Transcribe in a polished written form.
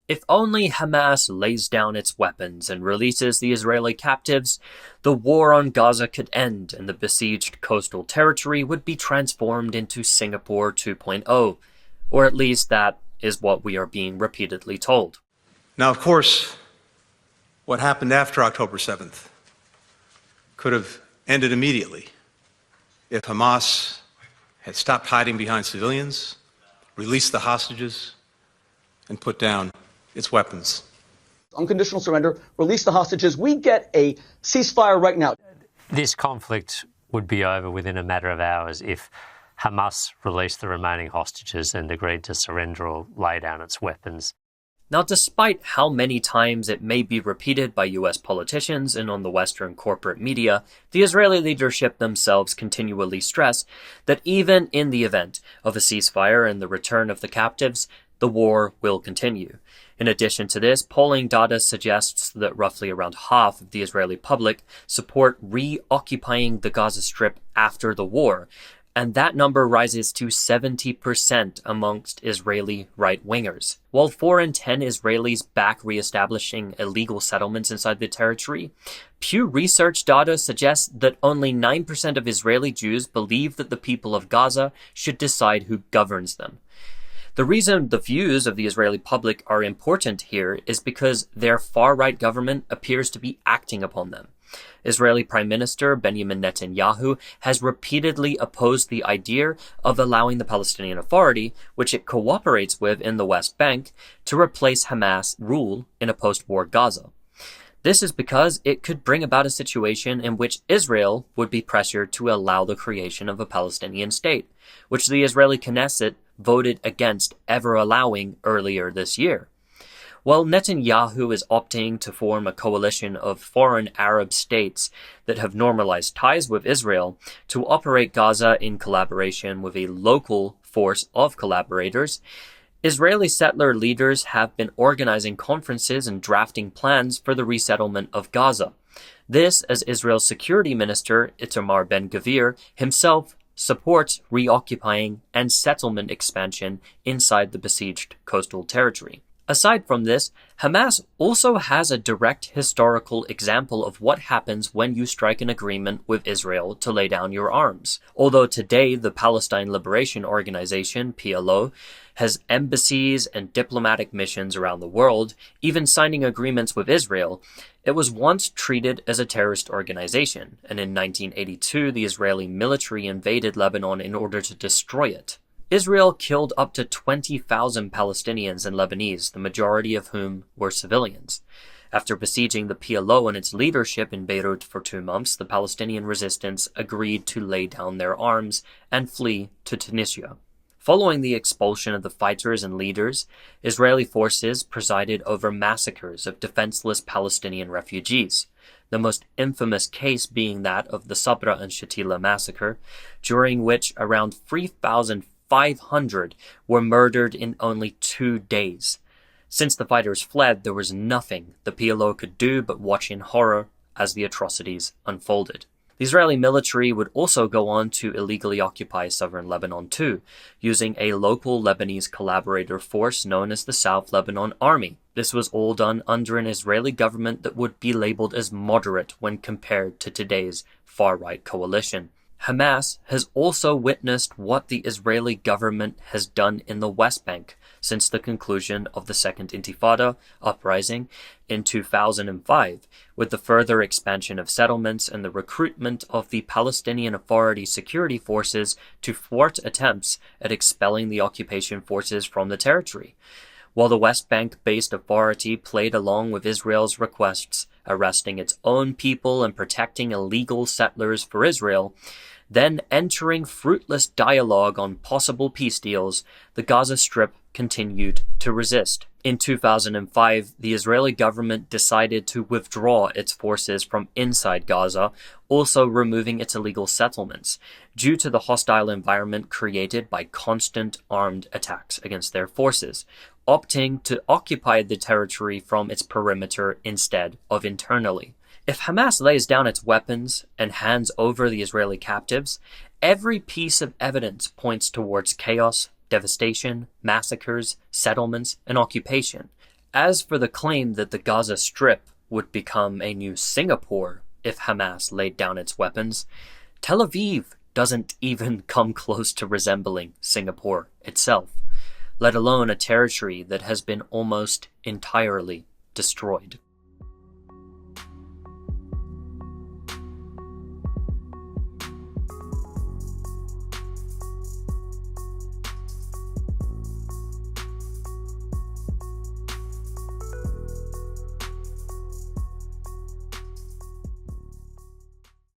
If only Hamas lays down its weapons and releases the Israeli captives, the war on Gaza could end and the besieged coastal territory would be transformed into Singapore 2.0, or at least that is what we are being repeatedly told. Now, of course, what happened after October 7th could have ended immediately if Hamas had stopped hiding behind civilians, released the hostages, and put down its weapons. Unconditional surrender, release the hostages. We get a ceasefire right now. This conflict would be over within a matter of hours if Hamas released the remaining hostages and agreed to surrender or lay down its weapons. Now, despite how many times it may be repeated by US politicians and on the Western corporate media, the Israeli leadership themselves continually stress that even in the event of a ceasefire and the return of the captives, the war will continue. In addition to this, polling data suggests that roughly around half of the Israeli public support reoccupying the Gaza Strip after the war, and that number rises to 70% amongst Israeli right-wingers. While 4 in 10 Israelis back re-establishing illegal settlements inside the territory, Pew Research data suggests that only 9% of Israeli Jews believe that the people of Gaza should decide who governs them. The reason the views of the Israeli public are important here is because their far-right government appears to be acting upon them. Israeli Prime Minister Benjamin Netanyahu has repeatedly opposed the idea of allowing the Palestinian Authority, which it cooperates with in the West Bank, to replace Hamas rule in a post-war Gaza. This is because it could bring about a situation in which Israel would be pressured to allow the creation of a Palestinian state, which the Israeli Knesset voted against ever allowing earlier this year. While Netanyahu is opting to form a coalition of foreign Arab states that have normalized ties with Israel to operate Gaza in collaboration with a local force of collaborators, Israeli settler leaders have been organizing conferences and drafting plans for the resettlement of Gaza. This, as Israel's security minister Itamar Ben-Gvir himself supports reoccupying and settlement expansion inside the besieged coastal territory. Aside from this, Hamas also has a direct historical example of what happens when you strike an agreement with Israel to lay down your arms. Although today the Palestine Liberation Organization, PLO, has embassies and diplomatic missions around the world, even signing agreements with Israel, it was once treated as a terrorist organization, and in 1982 the Israeli military invaded Lebanon in order to destroy it. Israel killed up to 20,000 Palestinians and Lebanese, the majority of whom were civilians. After besieging the PLO and its leadership in Beirut for 2 months, the Palestinian resistance agreed to lay down their arms and flee to Tunisia. Following the expulsion of the fighters and leaders, Israeli forces presided over massacres of defenseless Palestinian refugees, the most infamous case being that of the Sabra and Shatila massacre, during which around 3,500 were murdered in only 2 days. Since the fighters fled, there was nothing the PLO could do but watch in horror as the atrocities unfolded. The Israeli military would also go on to illegally occupy southern Lebanon too, using a local Lebanese collaborator force known as the South Lebanon Army. This was all done under an Israeli government that would be labeled as moderate when compared to today's far-right coalition. Hamas has also witnessed what the Israeli government has done in the West Bank since the conclusion of the Second Intifada uprising in 2005, with the further expansion of settlements and the recruitment of the Palestinian Authority security forces to thwart attempts at expelling the occupation forces from the territory. While the West Bank-based authority played along with Israel's requests, arresting its own people and protecting illegal settlers for Israel, then entering fruitless dialogue on possible peace deals, the Gaza Strip continued to resist. In 2005, the Israeli government decided to withdraw its forces from inside Gaza, also removing its illegal settlements, due to the hostile environment created by constant armed attacks against their forces, opting to occupy the territory from its perimeter instead of internally. If Hamas lays down its weapons and hands over the Israeli captives, every piece of evidence points towards chaos, devastation, massacres, settlements, and occupation. As for the claim that the Gaza Strip would become a new Singapore if Hamas laid down its weapons, Tel Aviv doesn't even come close to resembling Singapore itself, let alone a territory that has been almost entirely destroyed.